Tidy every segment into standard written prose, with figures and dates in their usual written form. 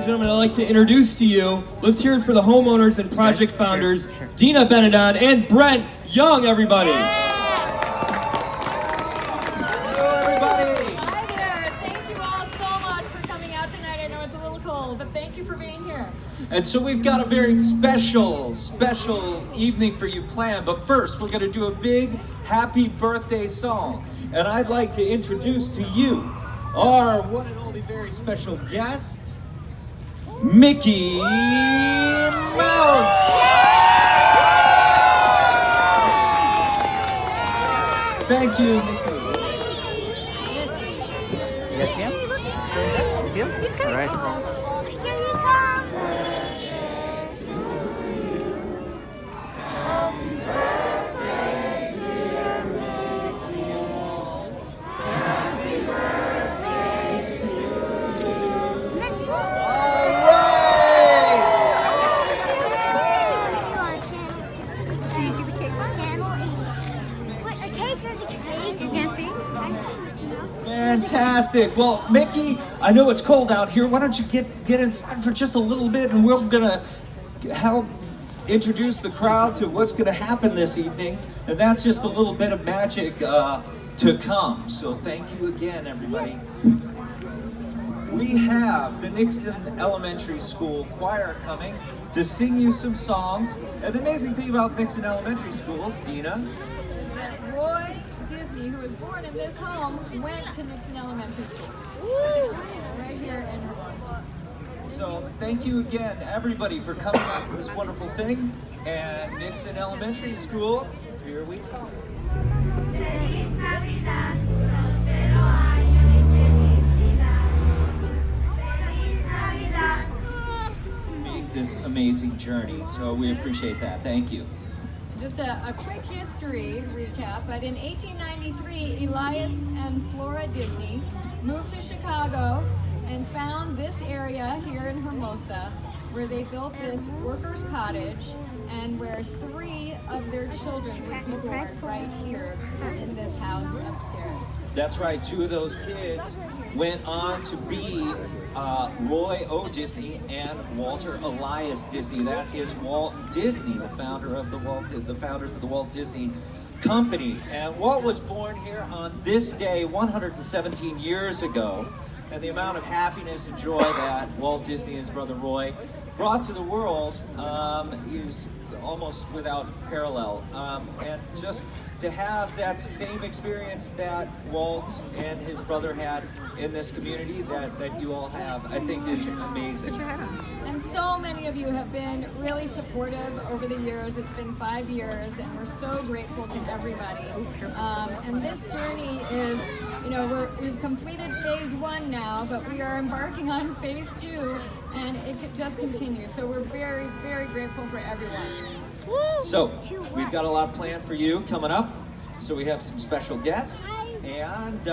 gentlemen, I'd like to introduce to you, let's hear it for the homeowners and project founders, sure. Dina Benedon and Brent Young, everybody. Hello, everybody. Hi there. Thank you all so much for coming out tonight. I know it's a little cold, but thank you for being here. And so we've got a very special evening for you planned. But first, we're going to do a big happy birthday song. And I'd like to introduce to you our one and only very special guest, Mickey Mouse. Thank you, Mickey. You guys see him? You see him? All right. Fantastic. Well, Mickey, I know it's cold out here. Why don't you get inside for just a little bit, and we're gonna help introduce the crowd to what's gonna happen this evening, and that's just a little bit of magic to come. So thank you again, everybody. We have the Nixon Elementary School choir coming to sing you some songs. And the amazing thing about Nixon Elementary School, Dina, Roy Disney, who was born in this home, went to Nixon Elementary School. Right here in Hermosa. so thank you again, everybody, for coming out to this wonderful thing. And Nixon Elementary School, here we come. Make this amazing journey, so we appreciate that. Thank you. Just a quick history recap, but in 1893, Elias and Flora Disney moved to Chicago and found this area here in Hermosa, where they built this workers' cottage and where 3 of their children would be born right here in this house upstairs. That's right, 2 of those kids went on to be Roy O. Disney and Walter Elias Disney. That is Walt Disney, the founder of the founders of the Walt Disney Company. And Walt was born here on this day 117 years ago. And the amount of happiness and joy that Walt Disney and his brother Roy brought to the world is almost without parallel. And just to have that same experience that Walt and his brother had in this community that you all have, I think is amazing. And so many of you have been really supportive over the years. It's been 5 years, and we're so grateful to everybody. And this journey is, we've completed phase 1 now, but we are embarking on phase 2, and it could just continue. So we're very, very grateful for everyone. So we've got a lot planned for you coming up. So we have some special guests, and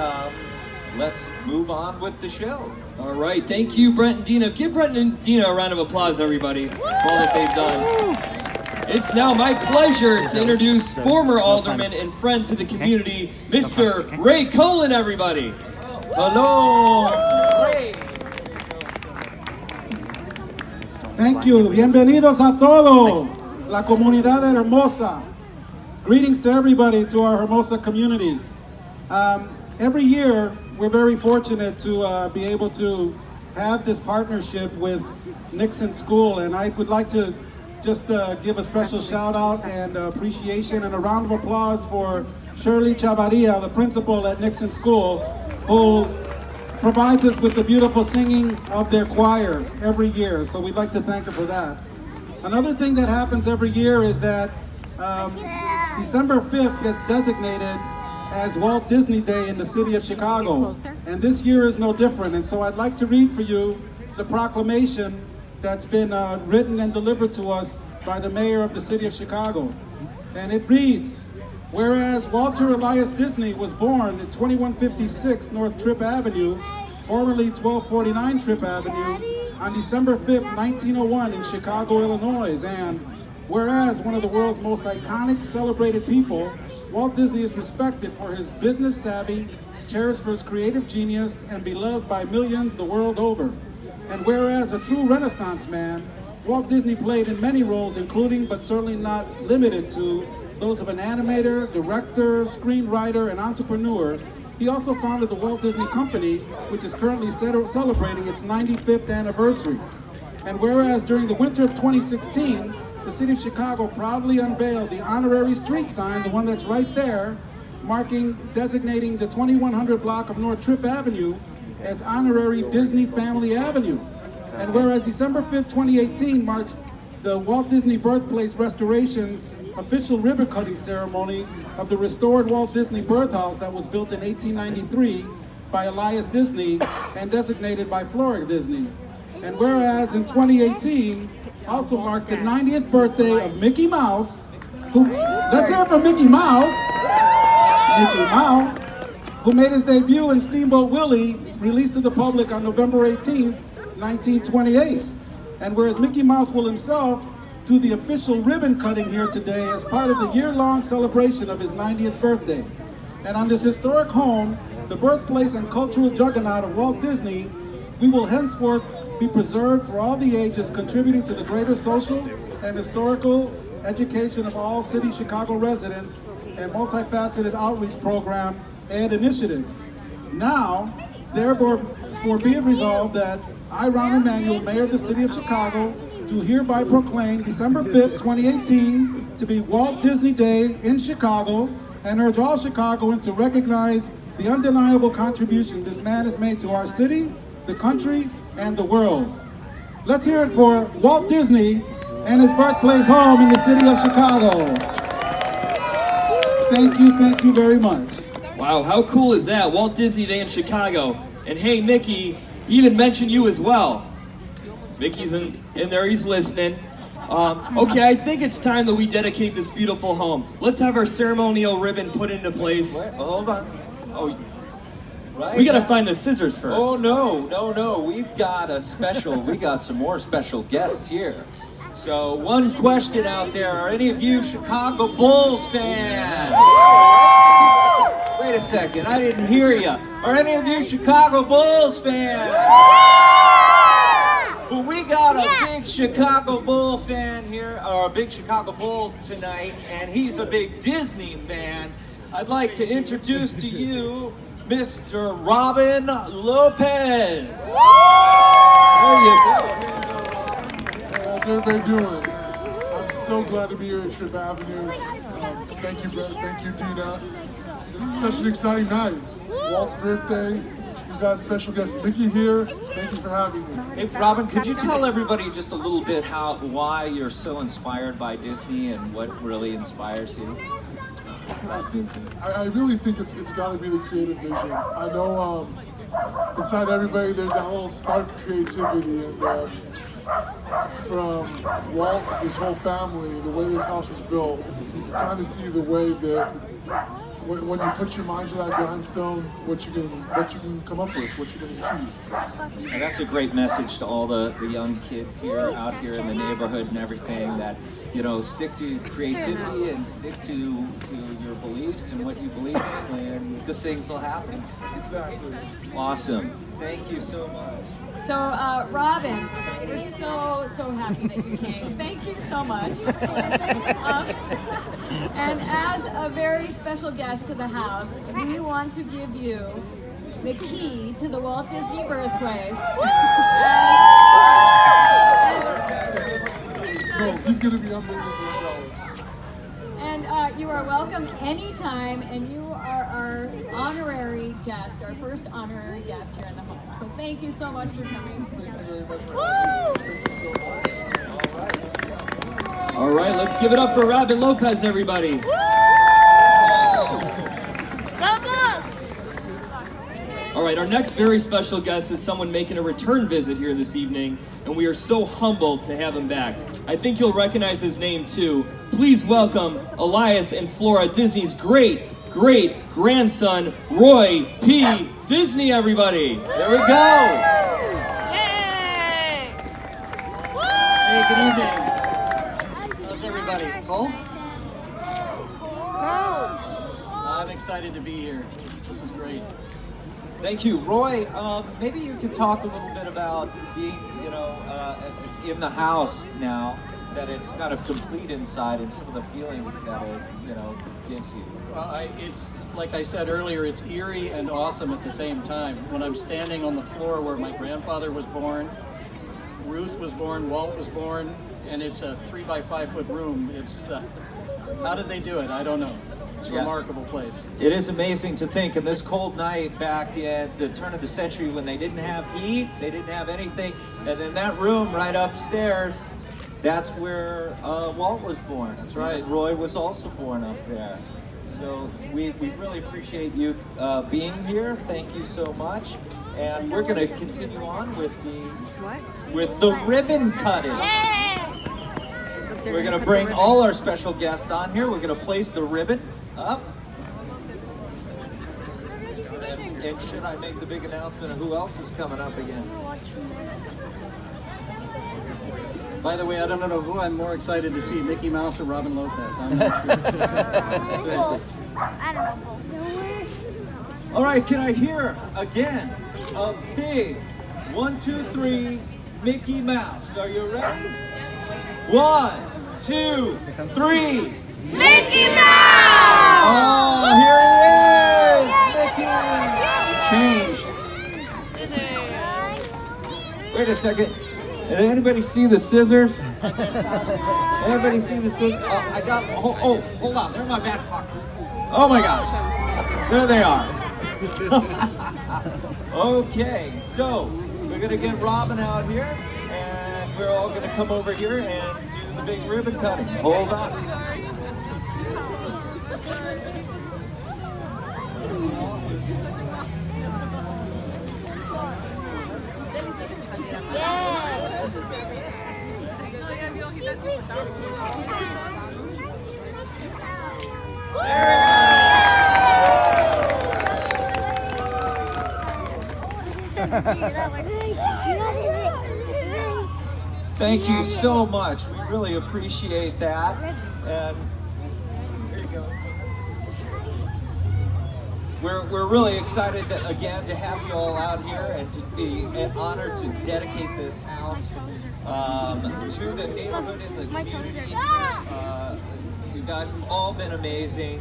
let's move on with the show. All right, thank you, Brent and Dina. Give Brent and Dina a round of applause, everybody, for all that they've done. It's now my pleasure to introduce former alderman and friend to the community, Mr. Ray Cullen, everybody. Hello, Ray. Thank you. Bienvenidos a todos. La comunidad de Hermosa. Greetings to everybody, to our Hermosa community. Every year, we're very fortunate to be able to have this partnership with Nixon School, and I would like to just give a special shout out and appreciation and a round of applause for Shirley Chavarria, the principal at Nixon School, who provides us with the beautiful singing of their choir every year. So we'd like to thank her for that. Another thing that happens every year is that December 5th gets designated as Walt Disney Day in the city of Chicago. And this year is no different. And so I'd like to read for you the proclamation that's been written and delivered to us by the mayor of the city of Chicago. And it reads, whereas Walter Elias Disney was born at 2156 North Tripp Avenue, formerly 1249 Tripp Avenue, on December 5th, 1901 in Chicago, Illinois. And whereas one of the world's most iconic, celebrated people, Walt Disney is respected for his business savvy, cherished for his creative genius, and beloved by millions the world over. And whereas a true Renaissance man, Walt Disney played in many roles, including but certainly not limited to those of an animator, director, screenwriter, and entrepreneur. He also founded the Walt Disney Company, which is currently celebrating its 95th anniversary. And whereas during the winter of 2016, the city of Chicago proudly unveiled the honorary street sign, the one that's right there, designating the 2100 block of North Tripp Avenue as honorary Disney Family Avenue. And whereas December 5th, 2018 marks the Walt Disney Birthplace Restoration's official ribbon cutting ceremony of the restored Walt Disney Birthhouse that was built in 1893 by Elias Disney and designated by Flora Disney. And whereas in 2018 also marks the 90th birthday of Mickey Mouse, let's hear it for Mickey Mouse, who made his debut in Steamboat Willie, released to the public on November 18th, 1928. And whereas Mickey Mouse will himself do the official ribbon cutting here today as part of the year-long celebration of his 90th birthday. And on this historic home, the birthplace and cultural juggernaut of Walt Disney, we will henceforth be preserved for all the ages, contributing to the greater social and historical education of all city Chicago residents and multifaceted outreach program and initiatives. Now, therefore be it resolved that I, Ron Emanuel, Mayor of the City of Chicago, do hereby proclaim December 5th, 2018 to be Walt Disney Day in Chicago, and urge all Chicagoans to recognize the undeniable contribution this man has made to our city, the country, and the world. Let's hear it for Walt Disney and his birthplace home in the city of Chicago. Thank you very much. Wow, how cool is that? Walt Disney Day in Chicago. And hey, Mickey, he even mentioned you as well. Mickey's in there, he's listening. Okay, I think it's time that we dedicate this beautiful home. Let's have our ceremonial ribbon put into place. Wait, hold on. Oh, right. We gotta find the scissors first. Oh no. We've got we got some more special guests here. So one question out there, are any of you Chicago Bulls fans? Wait a second, I didn't hear you. Are any of you Chicago Bulls fans? Well, we got a big Chicago Bull fan here, or a big Chicago Bull tonight, and he's a big Disney fan. I'd like to introduce to you Mr. Robin Lopez. There you go. How's everybody doing? I'm so glad to be here at Tripp Avenue. Thank you, Brett. Thank you, Tina. This is such an exciting night. Walt's birthday. We've got a special guest, Mickey, here. Thank you for having me. Hey, Robin, could you tell everybody just a little bit why you're so inspired by Disney and what really inspires you? I really think it's got to be the creative vision. I know inside everybody there's that little spark of creativity, and from Walt, his whole family, the way this house was built, you kind of see the way that when you put your mind to that grindstone, what you can come up with, what you can achieve. And that's a great message to all the young kids here, out here in the neighborhood and everything, that, you know, stick to creativity and stick to your beliefs and what you believe in, and good things will happen. Exactly. Awesome. Thank you so much. So, Robin, we're so happy that you came. Thank you so much. And as a very special guest to the house, we want to give you the key to the Walt Disney birthplace. No, he's going to be unbelievably jealous. And you are welcome anytime, and you are our honorary guest, our first honorary guest here in the home. So thank you so much for coming. Thank you very much for having me. Thank you so much. All right, let's give it up for Robin Lopez, everybody. All right, our next very special guest is someone making a return visit here this evening, and we are so humbled to have him back. I think you'll recognize his name too. Please welcome Elias and Flora Disney's great-grandson, Roy P. Disney, everybody. There we go. Hey, good evening. How's everybody? Cold? I'm excited to be here. This is great. Thank you, Roy. Maybe you could talk a little bit about being, in the house now that it's kind of complete inside, and some of the feelings that it, gives you. Well, it's like I said earlier, it's eerie and awesome at the same time. When I'm standing on the floor where my grandfather was born, Ruth was born, Walt was born, and it's a 3x5 foot room. It's how did they do it? I don't know. It's a remarkable place. It is amazing to think in this cold night back at the turn of the century when they didn't have heat, they didn't have anything, and in that room right upstairs, that's where Walt was born. That's right. Roy was also born up there. So we really appreciate you being here. Thank you so much. And we're going to continue on with the ribbon cutting. We're going to bring all our special guests on here. We're going to place the ribbon up. And should I make the big announcement of who else is coming up again? By the way, I don't know who I'm more excited to see, Mickey Mouse or Robin Lopez. I'm not sure. Seriously. All right, can I hear again a big 1, 2, 3 Mickey Mouse? Are you ready? 1, 2, 3. Mickey Mouse! Oh, here he is, Mickey! Changed. Wait a second. Did anybody see the scissors? Anybody see the scissors? Oh, I got. Oh, hold on. They're in my back pocket. Oh my gosh. There they are. Okay, so we're gonna get Robin out here, and we're all gonna come over here and do the big ribbon cutting. Hold on. Thank you so much. We really appreciate that. And here you go. We're really excited again to have you all out here and to be an honor to dedicate this house to the neighborhood and the community. You guys have all been amazing.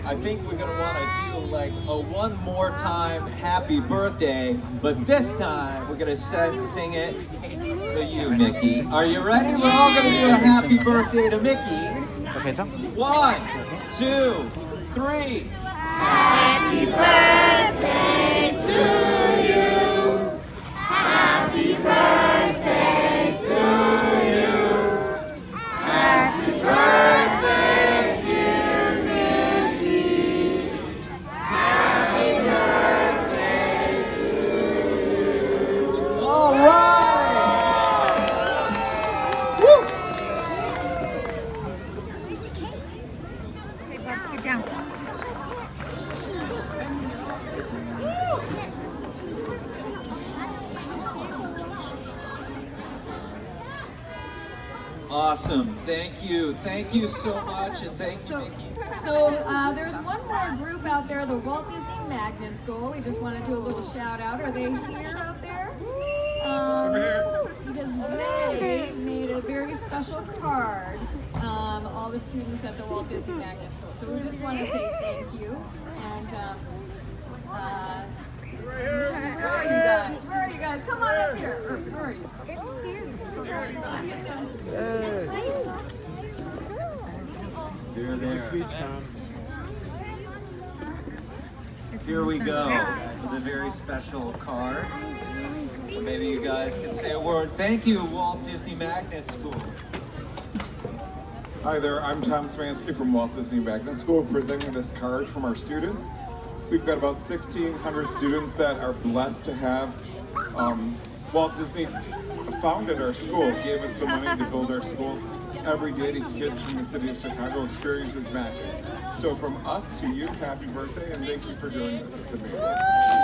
I think we're gonna want to do like a one more time happy birthday, but this time we're gonna sing it to you, Mickey. Are you ready? We're all gonna do a happy birthday to Mickey. Okay, so. 1, 2, 3. Happy birthday to you. Happy birthday to you. Happy birthday, dear Mickey. Happy birthday to you. All right. Woo. Get down. Awesome. Thank you. Thank you so much, and thank you, Mickey. So there's one more group out there, the Walt Disney Magnet School. We just want to do a little shout out. Are they here out there? Because they made a very special card, all the students at the Walt Disney Magnet School. So we just want to say thank you. And where are you guys? Where are you guys? Come on up here. Where are you? It's here. Here there. Here we go. With a very special card. Or maybe you guys can say a word. Thank you, Walt Disney Magnet School. Hi there, I'm Tom Smansky from Walt Disney Magnet School, presenting this card from our students. We've got about 1,600 students that are blessed to have Walt Disney founded our school, gave us the money to build our school. Every day the kids from the city of Chicago experiences magic. So from us to you, happy birthday, and thank you for doing this. It's amazing.